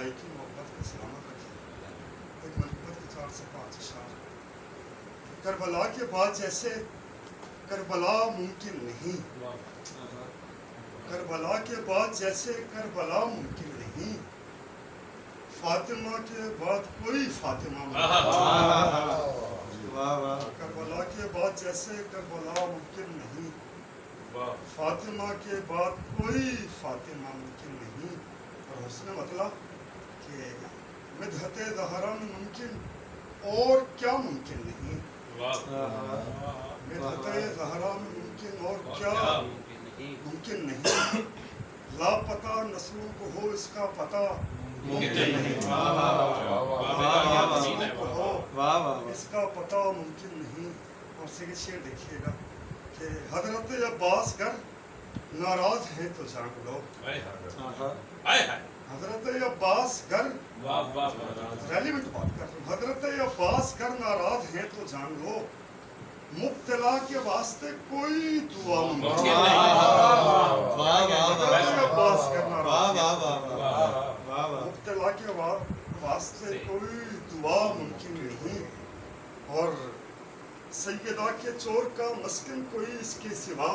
بھائی کی محبت کا سلامت رکھے. ایک منقبت کے 4 سے 5 اشعار. کربلا کے بعد جیسے کربلا ممکن نہیں, کربلا کے بعد جیسے کربلا ممکن نہیں, فاطمہ کے بعد کوئی فاطمہ ممکن. کربلا کے بعد جیسے کربلا ممکن نہیں, فاطمہ کے بعد کوئی فاطمہ ممکن نہیں. اور حسن مطلب کہ مدحت زہرا میں ممکن اور کیا ممکن نہیں, مدحت زہرا میں ممکن اور کیا ممکن نہیں. لاپتہ نسلوں کو ہو اس کا پتہ ممکن نہیں, کو ہو اس کا پتہ ممکن نہیں. اور سیکنڈ شعر دیکھیے گا کہ حضرت عباس گر ناراض ہیں تو جان لو, حضرت عباس گر ریلیونٹ بات کر رہا ہوں, حضرت عباس گر ناراض ہیں تو جان لو, مبتلا کے واسطے کوئی دعا ممکن مبتلا کے واسطے کوئی دعا ممکن نہیں. اور سیدہ کے چور کا مسکن کوئی اس کے سوا,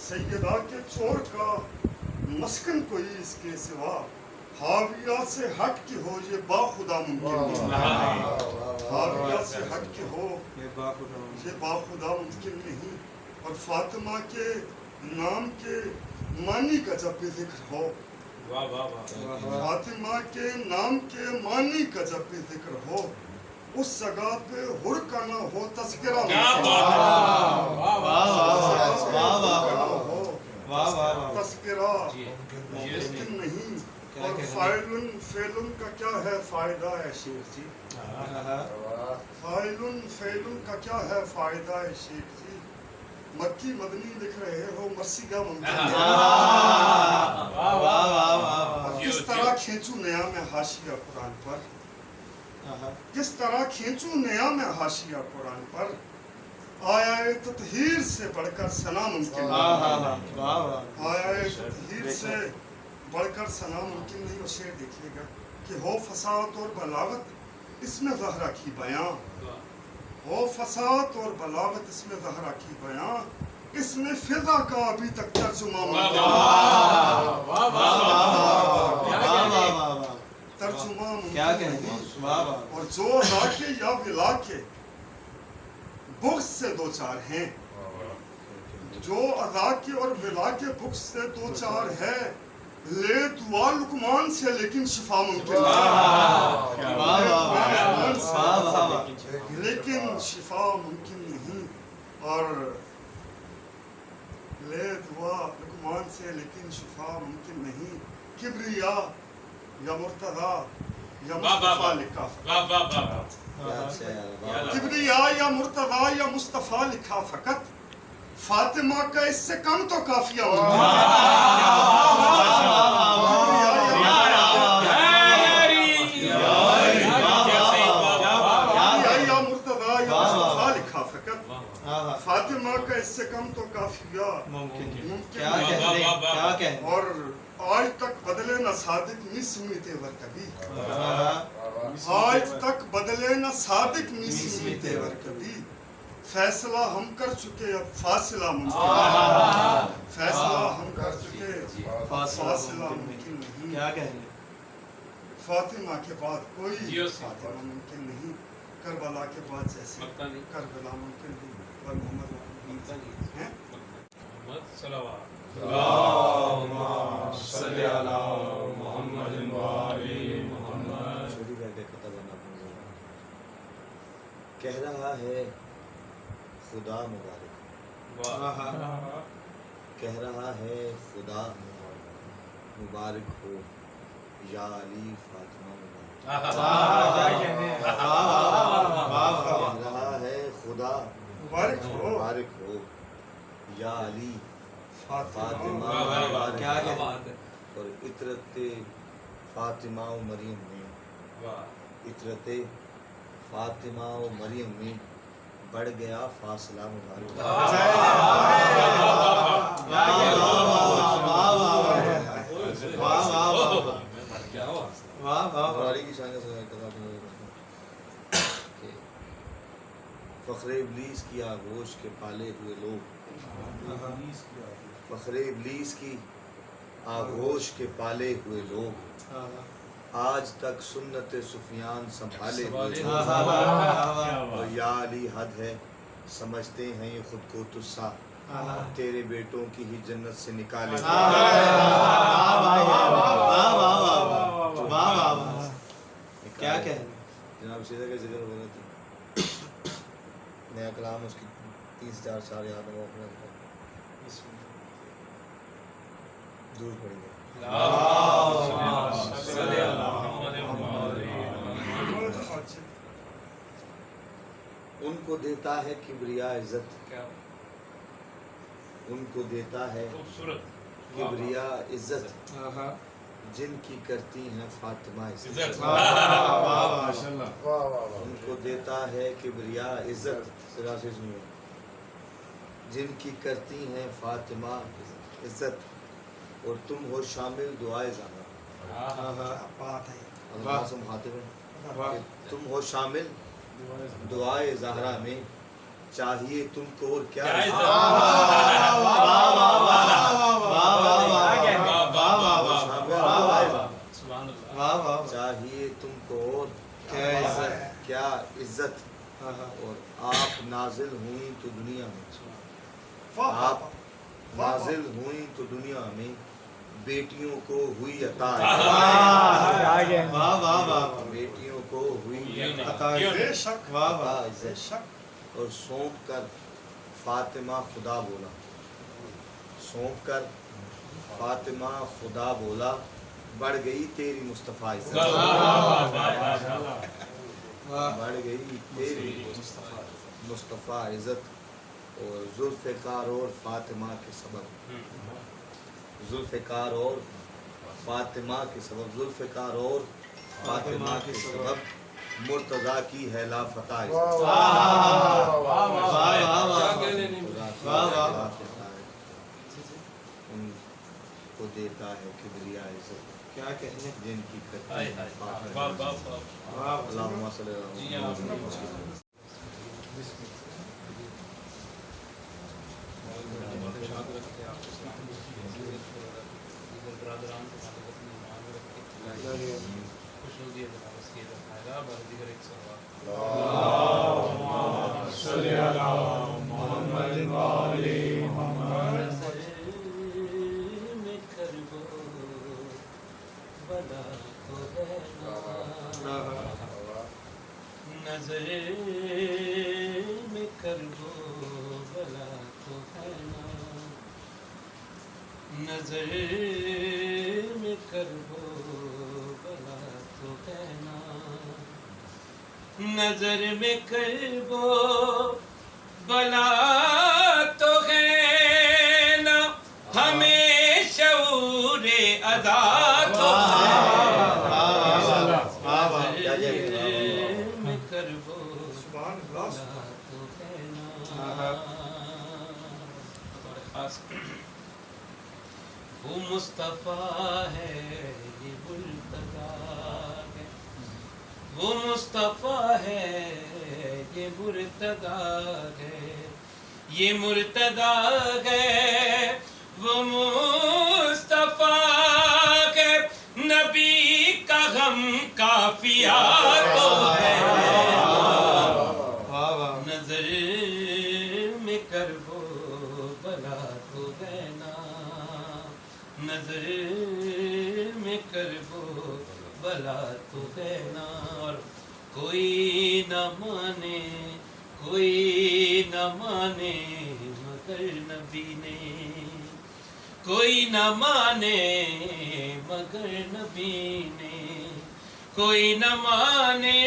سیدہ کے چور کا مسکن کوئی اس کے سوا, حاویہ سے ہٹ کے ہو یہ باخدا ممکن نہیں, حاویہ سے ہٹ کے ہو یہ باخدا ممکن نہیں. اور فاطمہ کے نام کے معنی کا جب بھی ذکر ہو, فاطمہ کے نام کے معنی کا جب بھی ذکر ہو, اس جگہ پہ حر کا نہ ہو تذکرہ تذکرہ ممکن نہیں. اور فاعلن فعلن کا کیا ہے فائدہ ہے شیخ جی, فاعلن فعلن کا کیا ہے فائدہ ہے شیخ جی. مکی مدنی لکھ رہے ہو مرثیہ ممکن ہے. کس طرح کھینچوں نیا میں حاشیہ قرآن پر, کس طرح کھینچوں نیا میں حاشیہ قرآن پر, آیا تطہیر سے بڑھ کر ثنا ممکن نہیں, آیا تطہیر سے بڑھ کر ثنا ممکن نہیں. اور شعر دیکھیے گا کہ ہو فساد اور بلاغت اس میں زہرا کی بیاں, ہو فساد اور بلاغت اس میں زہرا کی بیاں, اس میں فضا کا ابھی تک ترجمہ ممکن ترجمہ ممکن نہیں. اور جو راکے یا ولا کے بغض سے دو چار ہیں, جو ادا کے اور ولا کے بغض سے دو چار ہے, لے دعا لقمان سے لیکن شفا ممکن لیکن شفا ممکن نہیں. اور لے دعا لقمان سے لیکن شفا ممکن نہیں. کبریا یا مرتضی یا مصطفیٰ لکھا فقط, کبریا یا مرتضی یا مصطفیٰ لکھا فقط, فاطمہ کا اس سے کم تو کافیہ فاطمہ کا اس سے کم تو کافیہ ممکن. اور آج تک بدلے نہ صادق نیسمی تیور کبھی, آج تک بدلے نہ صادق نیسمی تیور کبھی, فیصلہ ہم کر چکے اب فاصلہ ممکن نہیں, فیصلہ ہم کر چکے فاصلہ ممکن نہیں. فاطمہ کے بعد کوئی فاطمہ ممکن نہیں, کربلا کے بعد جیسے کربلا ممکن نہیں. اور محمد ہیں اللہم صلی علی محمد و آل محمد. کہہ رہا ہے خدا مبارک, کہہ رہا ہے خدا مبارک ہو یا علی فاطمہ مبارک, کہہ رہا ہے خدا مبارک ہو یا علی فاطمہ مبارک. اور عطرت فاطمہ و مریم میں, عطرت فاطمہ و مریم میں بڑھ گیا فاصلہ مبارک. فخر ابلیس کی آغوش کے پالے ہوئے لوگ، فخر ابلیس کی آغوش کے پالے ہوئے لوگ، آج تک سنت سفیان سنبھالے ہوئے لوگ، اور یا علی حد ہے سمجھتے ہیں یہ خود کو تجھسا، تیرے بیٹوں کی ہی جنت سے نکالے ہوئے کیا کہہ جناب سیدھا کا ذکر ہو رہا تھا، نیا کلام اس کی 3-4 سال یاد ہوا اپنے دور پڑیں گے۔ ان کو دیتا ہے کبریا عزت، ان کو دیتا ہے کبریا عزت، جن کی کرتی ہیں فاطمہ عزت، ان کو دیتا ہے کبریا عزت، ذرا سے سنیے، جن کی کرتی ہیں فاطمہ عزت، اور تم ہو شامل دعائے زہرا، اللہ سے مخاطب ہے کہ تم ہو شامل دعائے زہرا میں، چاہیے تم کو اور کیا چاہیے تم کو اور کیا عزت، اور آپ نازل ہوئیں تو دنیا میں، آپ نازل ہوئیں تو دنیا میں، بیٹیوں کو ہوئی عطا، بیٹیوں کو ہوئی عطا عزت، اور سونپ کر فاطمہ خدا بولا، سونپ کر فاطمہ خدا بولا، بڑھ گئی تیری مصطفیٰ عزت، بڑھ گئی تیری مصطفیٰ عزت، اور ذوالفقار اور فاطمہ کے سبب، ذوالفقار اور فاطمہ کے سبب، ذوالفقار اور فاطمہ کے سبب، مرتضیٰ کی ہے لافتہ عزت، ان کو دیتا ہے کبریا عزت، کیا کہنے جن کی کرتی ہے اللہم صلی اللہ علیہ وسلم۔ نظر میں کربو بلا تو ہے نا، نظر میں کربو بلا تو ہے نا، نظر میں کربو بلا تو ہے نا، ہمیں شعور ادا تو ہے نا، وہ مصطفیٰ ہے یہ مرتضیٰ ہے، وہ مصطفیٰ ہے یہ مرتضیٰ ہے، یہ مرتضیٰ ہے، وہ مصطفیٰ ہے، نبی کا غم کافیہ تو ہے، نظر میں کربو بلا تو ہے نا، نظر میں کربو بلا تو ہے نا، اور کوئی نہ مانے، کوئی نہ مانے مگر نبی نے، کوئی نہ مانے مگر نبی نے، کوئی نہ مانے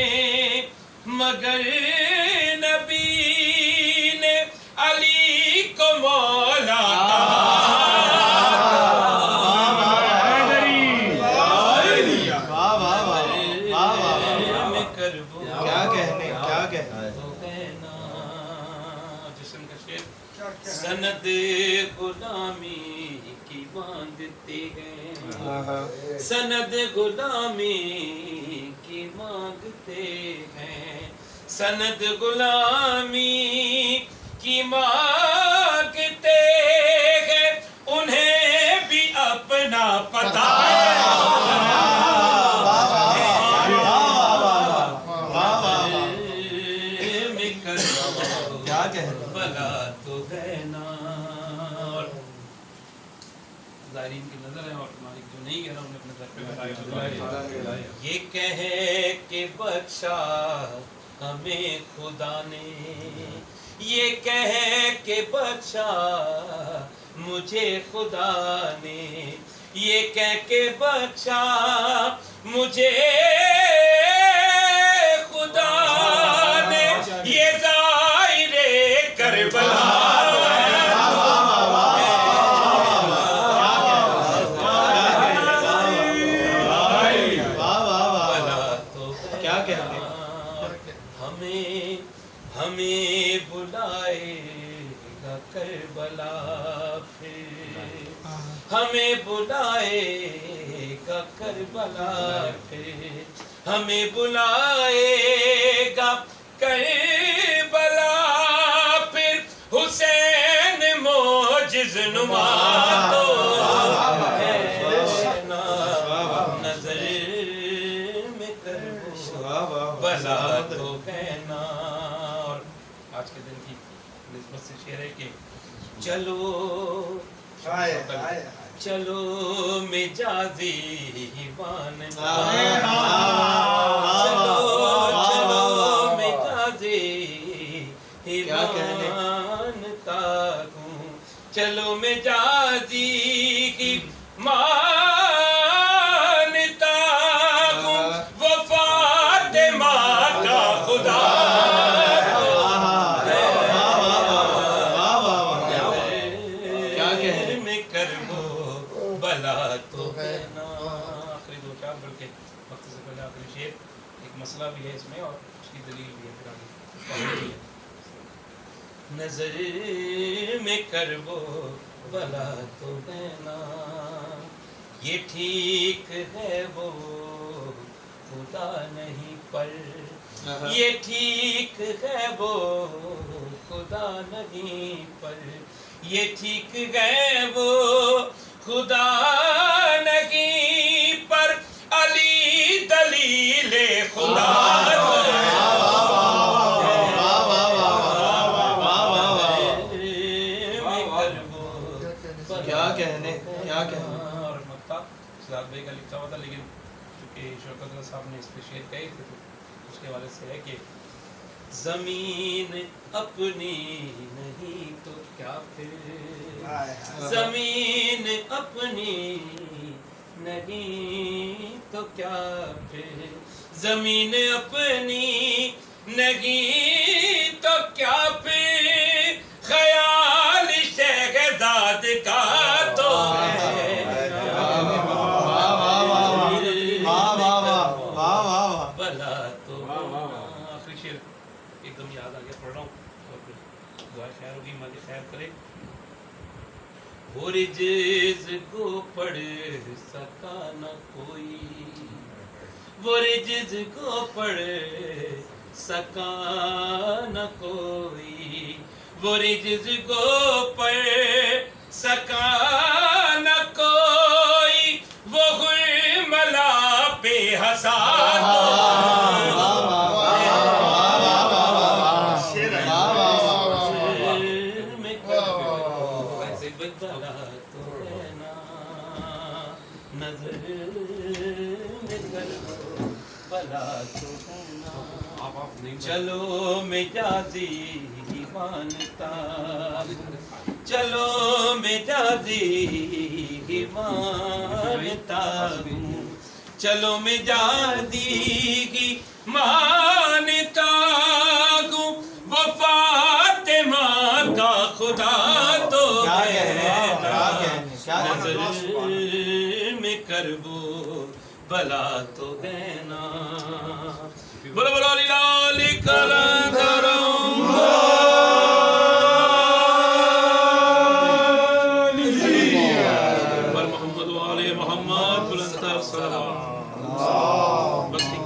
مگر نبی نے، علی کو مولا سند غلامی کی مانگتے ہیں، سند غلامی کی مانگتے ہیں، سند غلامی کی مانگتے ہیں انہیں بھی اپنا پتہ بلا تو ہے نا. ظاہرین کی نظر ہے اور مالک جو نہیں کہہ رہا انہیں اپنے سر پہ بٹھائے. یہ کہے کہ بخشا ہمیں خدا نے, یہ کہے کہ بخشا مجھے خدا نے, یہ کہہ کے بخشا مجھے خدا نے, یہ ظاہر کربلا ہمیں بلائے گا کربلا پھر, ہمیں بلائے گا کربلا پھر, ہمیں بلائے گا کربلا پھر, حسین معجز نما تو ہے نا, نظر میں کربلا بلا تو ہے نا. آج کے دن کی نسبت سے شعر ہے کہ چلو چلو مجازی مانتا, چلو مجازی مانتا ہوں, چلو مجازی کی مانتا ہوں, وہ فاطمہ کا خدا مسئلہ بھی ہے اس میں اور اس کی دلیل بھی ہے. پھر آگے نظر میں کربو بلا تو ہے نا, یہ ٹھیک ہے وہ خدا نہیں پر, یہ ٹھیک ہے وہ خدا نہیں پر, یہ ٹھیک ہے وہ خدا نہیں پر, علی دلیل خدا کیا کہنے کیا کہنے. اور مکتا سعد بھائی کا لکھا ہوا تھا, لیکن چونکہ شوکت اللہ صاحب نے اس پہ شعر کہے تھے تو اس کے حوالے سے ہے کہ زمین اپنی نہیں تو کیا پھر, زمین اپنی نہیں تو کیا پھر, زمین اپنی نہیں تو کیا پھر, خیال شہزاد کا تو ہے بلا تو. آخری شعر ایک دم یاد آ گیا, پڑھ رہا ہوں اور پھر دعا خیر ہوگی, مالک خیر کرے. وہ رجز کو پڑھ سکا نہ کوئی, وہ رجز کو پڑھ سکا نہ کوئی, وہ رجز کو پڑھ سکا نہ کوئی, وہ غرملا پہ ہنسا چلو مجازی مانتا, چلو مجازی مانتا ہوں, چلو مجازی مانتا ہوں, وہ فاطمہ کا خدا تو ہے نا, نظر میں کربو بلا تو ہے نا. بلا بلا لالی کلندرم بر محمد و آل محمد بلندر صلوات. بس ٹھیک.